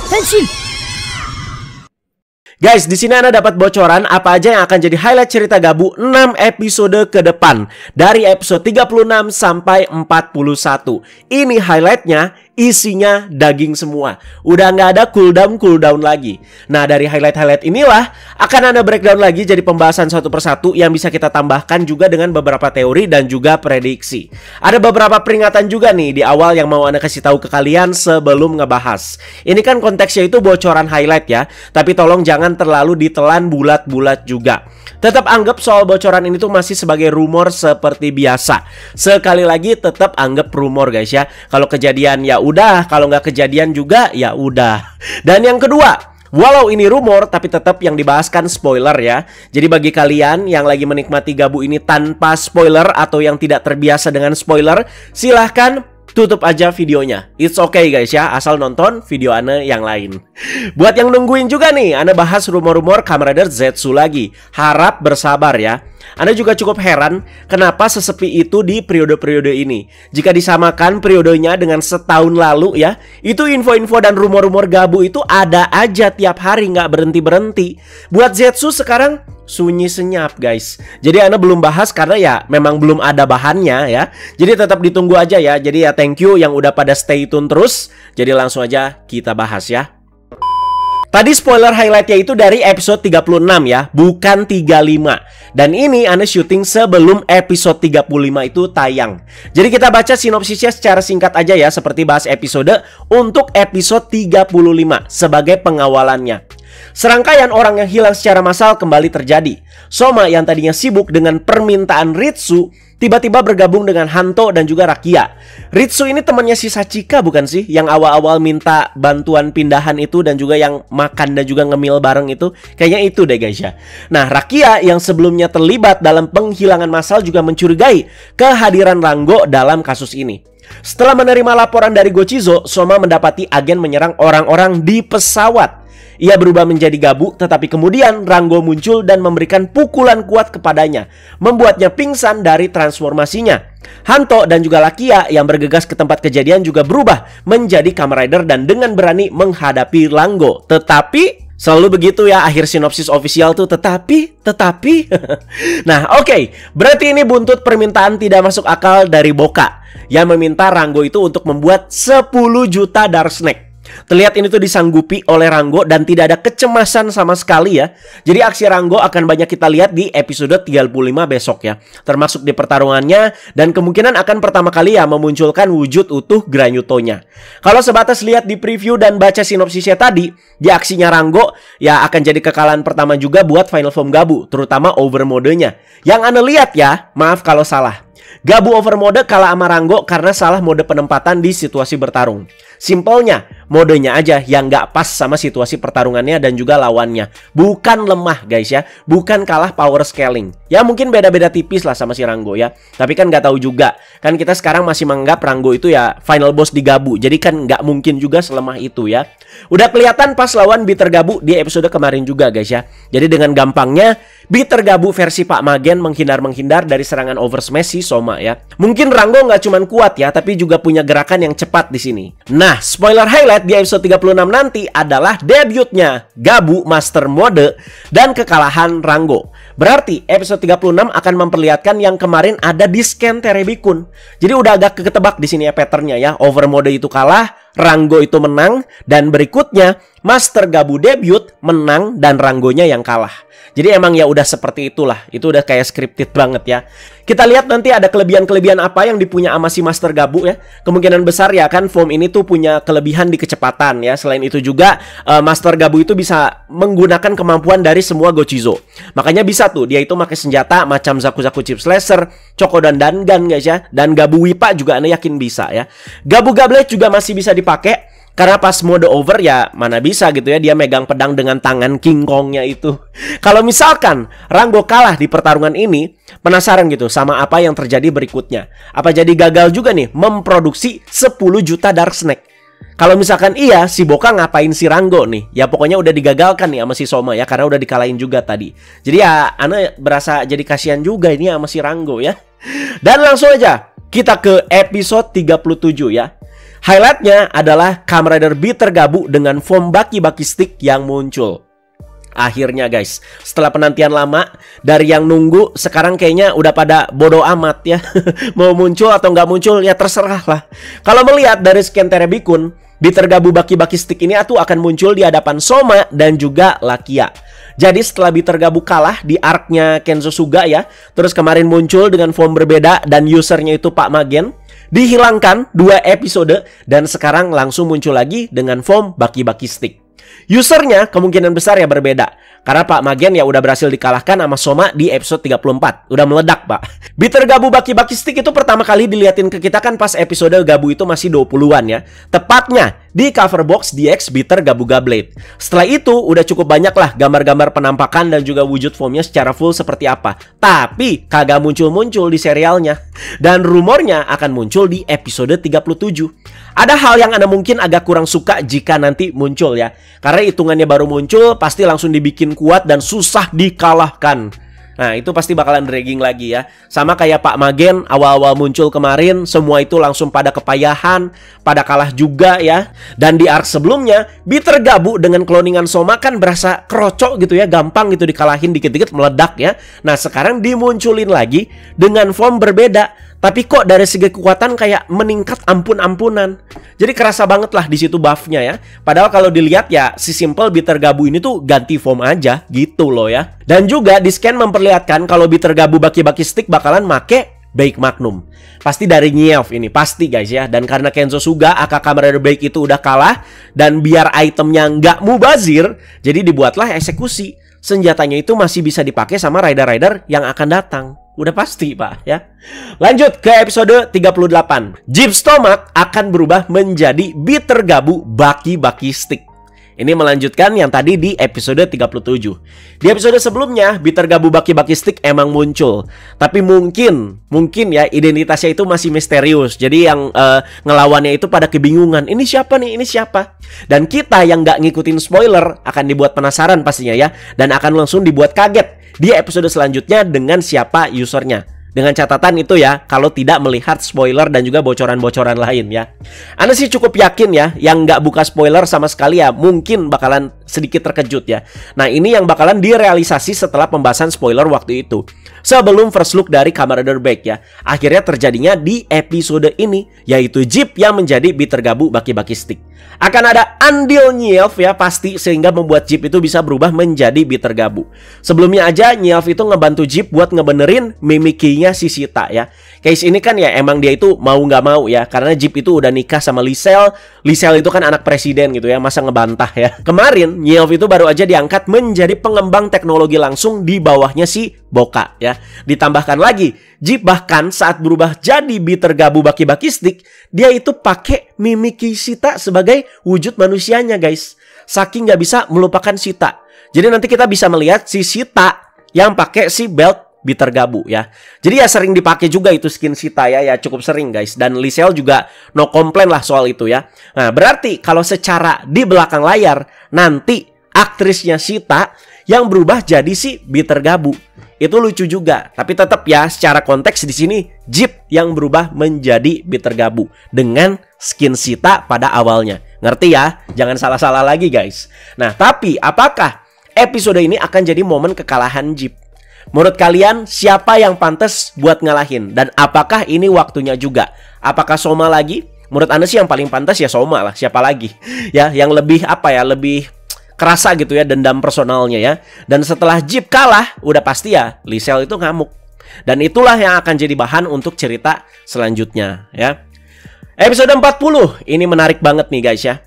Henshin. Guys, di sini Anda dapat bocoran apa aja yang akan jadi highlight cerita Gabu 6 episode ke depan. Dari episode 36 sampai 41. Ini highlightnya isinya daging semua. Udah nggak ada cooldown lagi. Nah, dari highlight-highlight inilah akan Anda breakdown lagi jadi pembahasan satu persatu yang bisa kita tambahkan juga dengan beberapa teori dan juga prediksi. Ada beberapa peringatan juga nih di awal yang mau Anda kasih tahu ke kalian sebelum ngebahas. Ini kan konteksnya itu bocoran highlight ya, tapi tolong jangan terlalu ditelan bulat-bulat juga. Tetap anggap soal bocoran ini tuh masih sebagai rumor seperti biasa. Sekali lagi tetap anggap rumor guys ya. Kalau kejadian ya udah, kalau nggak kejadian juga ya udah. Dan yang kedua, walau ini rumor tapi tetap yang dibahaskan spoiler ya. Jadi bagi kalian yang lagi menikmati Gabu ini tanpa spoiler atau yang tidak terbiasa dengan spoiler, silahkan tutup aja videonya. It's okay guys ya, asal nonton video Anda yang lain. Buat yang nungguin juga nih, Anda bahas rumor-rumor Kamen Rider Zetsu lagi. Harap bersabar ya. Anda juga cukup heran kenapa sesepi itu di periode-periode ini. Jika disamakan periodenya dengan setahun lalu ya, itu info-info dan rumor-rumor Gabu itu ada aja tiap hari, nggak berhenti-berhenti. Buat Zetsu sekarang sunyi senyap guys. Jadi Anda belum bahas karena ya memang belum ada bahannya ya. Jadi tetap ditunggu aja ya. Jadi ya thank you yang udah pada stay tune terus. Jadi langsung aja kita bahas ya. Tadi spoiler highlightnya itu dari episode 36 ya, bukan 35. Dan ini Anda syuting sebelum episode 35 itu tayang. Jadi kita baca sinopsisnya secara singkat aja ya, seperti bahas episode untuk episode 35 sebagai pengawalannya. Serangkaian orang yang hilang secara massal kembali terjadi. Soma yang tadinya sibuk dengan permintaan Ritsu tiba-tiba bergabung dengan Hanto dan juga Rakia. Ritsu ini temannya si Sachika bukan sih? Yang awal-awal minta bantuan pindahan itu dan juga yang makan dan juga ngemil bareng itu. Kayaknya itu deh guys ya. Nah, Rakia yang sebelumnya terlibat dalam penghilangan massal juga mencurigai kehadiran Rango dalam kasus ini. Setelah menerima laporan dari Gochizo, Soma mendapati agen menyerang orang-orang di pesawat. Ia berubah menjadi Gabu, tetapi kemudian Rango muncul dan memberikan pukulan kuat kepadanya, membuatnya pingsan dari transformasinya. Hanto dan juga Lakia yang bergegas ke tempat kejadian juga berubah menjadi Kamen Rider dan dengan berani menghadapi Rango. Tetapi selalu begitu ya akhir sinopsis official tuh, tetapi Nah oke, berarti ini buntut permintaan tidak masuk akal dari Boka yang meminta Rango itu untuk membuat 10 juta Dark Snake. Terlihat ini tuh disanggupi oleh Rango dan tidak ada kecemasan sama sekali ya. Jadi aksi Rango akan banyak kita lihat di episode 35 besok ya. Termasuk di pertarungannya dan kemungkinan akan pertama kali ya memunculkan wujud utuh Granyutonya. Kalau sebatas lihat di preview dan baca sinopsisnya tadi, di aksinya Rango ya akan jadi kekalahan pertama juga buat Final Form Gabu, terutama over modenya. Yang Anda lihat ya, maaf kalau salah. Gabu over mode kalah sama Rango karena salah mode penempatan di situasi bertarung. Simpelnya, modenya aja yang nggak pas sama situasi pertarungannya dan juga lawannya. Bukan lemah guys ya, bukan kalah power scaling. Ya mungkin beda-beda tipis lah sama si Rango ya. Tapi kan nggak tahu juga. Kan kita sekarang masih menganggap Rango itu ya final boss di Gabu. Jadi kan nggak mungkin juga selemah itu ya. Udah kelihatan pas lawan Bitter Gabu di episode kemarin juga guys ya. Jadi dengan gampangnya Bitter Gabu versi Pak Magen menghindar dari serangan over smash si Soma ya. Mungkin Rango nggak cuman kuat ya, tapi juga punya gerakan yang cepat di sini. Nah, spoiler highlight di episode 36 nanti adalah debutnya Gabu Master Mode dan kekalahan Rango. Berarti episode 36 akan memperlihatkan yang kemarin ada di scan Terebikun. Jadi udah agak ketebak di sini ya patternnya ya. Over mode itu kalah, Rango itu menang, dan berikutnya Master Gabu debut menang dan Rangonya yang kalah. Jadi emang ya udah seperti itulah. Itu udah kayak scripted banget ya. Kita lihat nanti ada kelebihan-kelebihan apa yang dipunya sama si Master Gabu ya. Kemungkinan besar ya kan form ini tuh punya kelebihan di kecepatan ya. Selain itu juga Master Gabu itu bisa menggunakan kemampuan dari semua Gochizo. Makanya bisa tuh dia itu pakai senjata macam Zaku-Zaku Chip Slasher, Choco dan Dangan guys ya. Dan Gabu Wipa juga Anda yakin bisa ya. Gabu Gablet juga masih bisa dipakai. Karena pas mode over ya mana bisa gitu ya, dia megang pedang dengan tangan King Kongnya itu. Kalau misalkan Rango kalah di pertarungan ini, penasaran gitu sama apa yang terjadi berikutnya. Apa jadi gagal juga nih memproduksi 10 juta Dark Snake? Kalau misalkan iya, si Boka ngapain si Rango nih? Ya pokoknya udah digagalkan nih sama si Soma ya, karena udah dikalahin juga tadi. Jadi ya Ana berasa jadi kasihan juga ini sama si Rango ya. Dan langsung aja kita ke episode 37 ya. Highlightnya adalah Kamen Rider Bitter Gabu dengan form baki-baki stick yang muncul. Akhirnya guys, setelah penantian lama, dari yang nunggu sekarang kayaknya udah pada bodo amat ya. Mau muncul atau nggak muncul ya terserah lah. Kalau melihat dari scan Terebikun, Bitter Gabu baki-baki stick ini tuh akan muncul di hadapan Soma dan juga Lakia. Jadi setelah Bitter Gabu kalah di arc-nya Kenzo Suga ya, terus kemarin muncul dengan form berbeda dan usernya itu Pak Magen, dihilangkan 2 episode dan sekarang langsung muncul lagi dengan form baki-baki stick. Usernya kemungkinan besar ya berbeda, karena Pak Magen ya udah berhasil dikalahkan sama Soma di episode 34. Udah meledak pak. Bitter Gabu baki-baki stick itu pertama kali diliatin ke kita kan pas episode Gabu itu masih 20-an ya. Tepatnya di cover box DX Bitter Gabuga Blade. Setelah itu udah cukup banyak lah gambar-gambar penampakan dan juga wujud formnya secara full seperti apa. Tapi kagak muncul-muncul di serialnya. Dan rumornya akan muncul di episode 37. Ada hal yang Anda mungkin agak kurang suka jika nanti muncul ya. Karena hitungannya baru muncul, pasti langsung dibikin kuat dan susah dikalahkan. Nah, itu pasti bakalan dragging lagi ya. Sama kayak Pak Magen awal-awal muncul kemarin, semua itu langsung pada kepayahan, pada kalah juga ya. Dan di arc sebelumnya, Bitter Gabu dengan cloningan Soma kan berasa kerocok gitu ya, gampang gitu dikalahin dikit-dikit meledak ya. Nah, sekarang dimunculin lagi dengan form berbeda. Tapi kok dari segi kekuatan kayak meningkat ampun-ampunan. Jadi kerasa banget lah di situ buffnya ya. Padahal kalau dilihat ya si simple Bitter Gabu ini tuh ganti form aja gitu loh ya. Dan juga di scan memperlihatkan kalau Bitter Gabu baki-baki stick bakalan make Baik Magnum. Pasti dari Nyev ini, pasti guys ya. Dan karena Kenzo Suga aka Kamen Rider Baik itu udah kalah, dan biar itemnya nggak mubazir, jadi dibuatlah eksekusi. Senjatanya itu masih bisa dipakai sama rider-rider yang akan datang. Udah pasti pak ya. Lanjut ke episode 38. Jeep Stomach akan berubah menjadi Bitter Gabu baki-baki stick. Ini melanjutkan yang tadi di episode 37. Di episode sebelumnya Bitter Gabu baki-baki stick emang muncul. Tapi mungkin ya identitasnya itu masih misterius. Jadi yang ngelawannya itu pada kebingungan. Ini siapa nih? Ini siapa? Dan kita yang nggak ngikutin spoiler akan dibuat penasaran pastinya ya. Dan akan langsung dibuat kaget di episode selanjutnya dengan siapa usernya. Dengan catatan itu ya, kalau tidak melihat spoiler dan juga bocoran-bocoran lain ya. Anda sih cukup yakin ya, yang nggak buka spoiler sama sekali ya, mungkin bakalan sedikit terkejut ya. Nah ini yang bakalan direalisasi setelah pembahasan spoiler waktu itu. Sebelum first look dari Kamen Rider Baik ya. Akhirnya terjadinya di episode ini, yaitu Jeep yang menjadi Bitter Gabu baki-baki stick. Akan ada andil Nyev ya pasti, sehingga membuat Jeep itu bisa berubah menjadi Bitter Gabu. Sebelumnya aja Nyev itu ngebantu Jeep buat ngebenerin mimikinya si Sita ya. Case ini kan ya emang dia itu mau nggak mau ya, karena Jeep itu udah nikah sama Lisel. Lisel itu kan anak presiden gitu ya, masa ngebantah ya. Kemarin Nyev itu baru aja diangkat menjadi pengembang teknologi langsung di bawahnya si Boka ya. Ditambahkan lagi Jeep bahkan saat berubah jadi Bitter Gabu baki-baki stick, dia itu pakai mimiki Sita sebagai wujud manusianya guys. Saking nggak bisa melupakan Sita. Jadi nanti kita bisa melihat si Sita yang pakai si belt Bitter Gabu ya. Jadi ya sering dipakai juga itu skin Sita ya cukup sering guys. Dan Lisel juga no komplain lah soal itu ya. Nah berarti kalau secara di belakang layar nanti aktrisnya Sita yang berubah jadi si Bitter Gabu. Itu lucu juga. Tapi tetap ya secara konteks di sini Jeep yang berubah menjadi Bitter Gabu dengan skin Sita pada awalnya. Ngerti ya? Jangan salah-salah lagi guys. Nah tapi apakah episode ini akan jadi momen kekalahan Jeep? Menurut kalian siapa yang pantas buat ngalahin? Dan apakah ini waktunya juga? Apakah Soma lagi? Menurut Anda sih yang paling pantas ya Soma lah. Siapa lagi? Ya yang lebih lebih kerasa gitu ya dendam personalnya ya. Dan setelah Jeep kalah, udah pasti ya Lisel itu ngamuk. Dan itulah yang akan jadi bahan untuk cerita selanjutnya ya. Episode 40 ini menarik banget nih guys ya.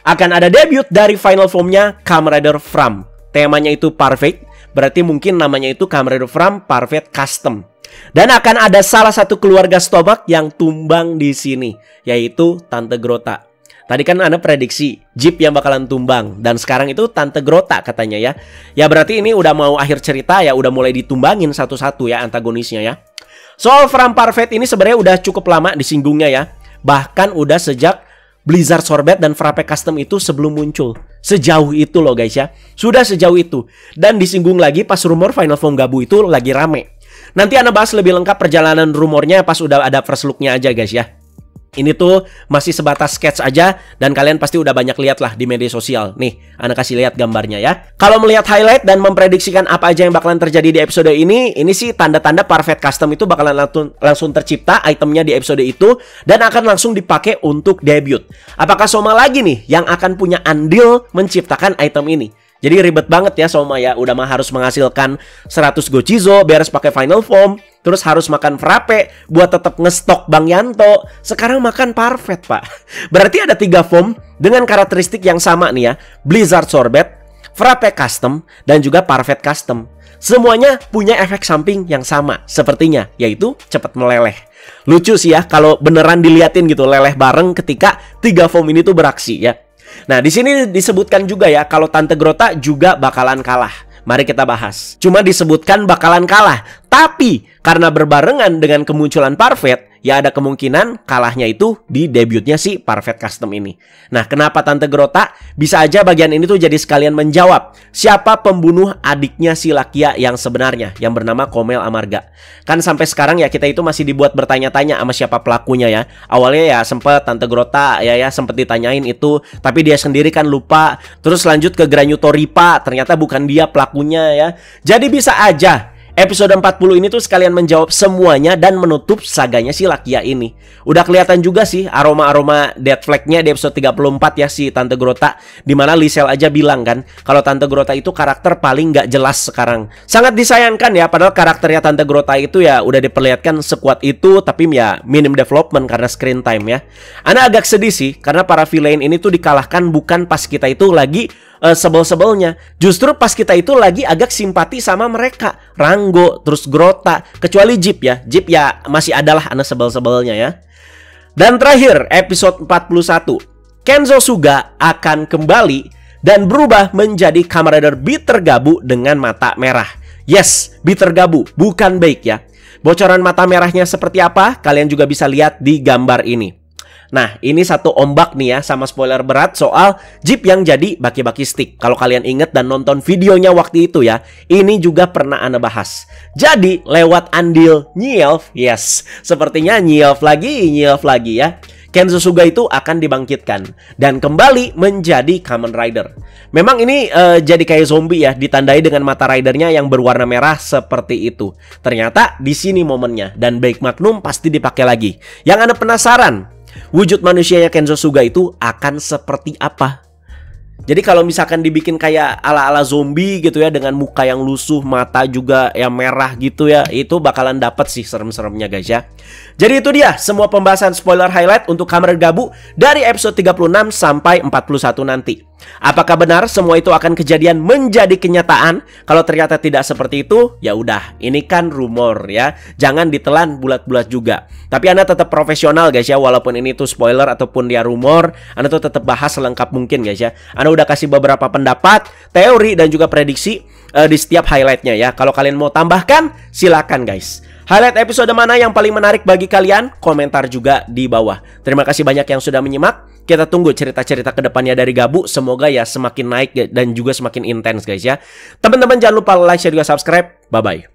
Akan ada debut dari final formnya Kamen Rider Fram. Temanya itu Perfect. Berarti mungkin namanya itu Kamen Rider Fram Perfect Custom. Dan akan ada salah satu keluarga Stomach yang tumbang di sini, yaitu Tante Grota. Tadi kan Anda prediksi Jeep yang bakalan tumbang, dan sekarang itu Tante Grota katanya ya. Ya berarti ini udah mau akhir cerita ya, udah mulai ditumbangin satu-satu ya antagonisnya ya. Soal Fram Perfect ini sebenarnya udah cukup lama disinggungnya ya. Bahkan udah sejak Blizzard Sorbet dan Frappe Custom itu sebelum muncul. Sejauh itu loh guys ya. Sudah sejauh itu. Dan disinggung lagi pas rumor Final Form Gabu itu lagi rame. Nanti Anda bahas lebih lengkap perjalanan rumornya pas udah ada first look-nya aja guys ya. Ini tuh masih sebatas sketch aja dan kalian pasti udah banyak lihat lah di media sosial. Nih, Ana kasih lihat gambarnya ya. Kalau melihat highlight dan memprediksikan apa aja yang bakalan terjadi di episode ini sih tanda-tanda Parfait Custom itu bakalan langsung tercipta itemnya di episode itu dan akan langsung dipakai untuk debut. Apakah Soma lagi nih yang akan punya andil menciptakan item ini? Jadi ribet banget ya Soma ya, udah mah harus menghasilkan 100 Gochizo, beres pakai Final Form, terus harus makan Frappe buat tetap ngestok Bang Yanto. Sekarang makan Parfait, Pak. Berarti ada 3 form dengan karakteristik yang sama nih ya. Blizzard Sorbet, Frappe Custom, dan juga Parfait Custom. Semuanya punya efek samping yang sama sepertinya, yaitu cepat meleleh. Lucu sih ya kalau beneran diliatin gitu leleh bareng ketika 3 form ini tuh beraksi ya. Nah, di sini disebutkan juga ya kalau Tante Grota juga bakalan kalah. Mari kita bahas. Cuma disebutkan bakalan kalah, tapi karena berbarengan dengan kemunculan Parfait, ya ada kemungkinan kalahnya itu di debutnya si Parfait Custom ini. Nah, kenapa Tante Grota? Bisa aja bagian ini tuh jadi sekalian menjawab siapa pembunuh adiknya si Lakia yang sebenarnya, yang bernama Komel Amarga. Kan sampai sekarang ya kita itu masih dibuat bertanya-tanya sama siapa pelakunya ya. Awalnya ya sempet Tante Grota ya sempet ditanyain itu, tapi dia sendiri kan lupa. Terus lanjut ke Granuto Ripa, ternyata bukan dia pelakunya ya. Jadi bisa aja episode 40 ini tuh sekalian menjawab semuanya dan menutup saganya si Lakia ini. Udah kelihatan juga sih aroma-aroma dead flag-nya di episode 34 ya si Tante Grota, dimana Lisel aja bilang kan kalau Tante Grota itu karakter paling nggak jelas sekarang. Sangat disayangkan ya, padahal karakternya Tante Grota itu ya udah diperlihatkan sekuat itu, tapi ya minim development karena screen time ya. Ana agak sedih sih karena para villain ini tuh dikalahkan bukan pas kita itu lagi sebel-sebelnya. Justru pas kita itu lagi agak simpati sama mereka, Rango, terus Grota, kecuali Jeep ya. Jeep ya masih adalah anak sebel-sebelnya ya. Dan terakhir episode 41, Kenzo Suga akan kembali dan berubah menjadi Kamen Rider Bitter Gabu dengan mata merah. Yes, Bitter Gabu, bukan Baik ya. Bocoran mata merahnya seperti apa? Kalian juga bisa lihat di gambar ini. Nah, ini satu ombak nih ya, sama spoiler berat soal Jeep yang jadi baki-baki stick. Kalau kalian inget dan nonton videonya waktu itu ya, ini juga pernah Ana bahas. Jadi, lewat andil Nyi-Elf, yes, sepertinya Nyi-Elf lagi ya. Kenzo Suga itu akan dibangkitkan dan kembali menjadi Kamen Rider. Memang ini jadi kayak zombie ya, ditandai dengan mata ridernya yang berwarna merah seperti itu. Ternyata di sini momennya dan Baik Magnum pasti dipakai lagi. Yang Ana penasaran, wujud manusianya Kenzo Suga itu akan seperti apa? Jadi kalau misalkan dibikin kayak ala-ala zombie gitu ya, dengan muka yang lusuh, mata juga yang merah gitu ya, itu bakalan dapet sih serem-seremnya guys ya. Jadi itu dia semua pembahasan spoiler highlight untuk Kamen Rider Gabu dari episode 36 sampai 41 nanti. Apakah benar semua itu akan kejadian menjadi kenyataan? Kalau ternyata tidak seperti itu, ya udah, ini kan rumor ya. Jangan ditelan bulat-bulat juga. Tapi Ana tetap profesional guys ya, walaupun ini tuh spoiler ataupun dia rumor, Ana tuh tetap bahas selengkap mungkin guys ya. Ana udah kasih beberapa pendapat, teori dan juga prediksi di setiap highlightnya ya. Kalau kalian mau tambahkan, silakan guys. Highlight episode mana yang paling menarik bagi kalian? Komentar juga di bawah. Terima kasih banyak yang sudah menyimak. Kita tunggu cerita-cerita kedepannya dari Gabu. Semoga ya semakin naik dan juga semakin intens guys ya. Teman-teman jangan lupa like, share, juga subscribe. Bye-bye.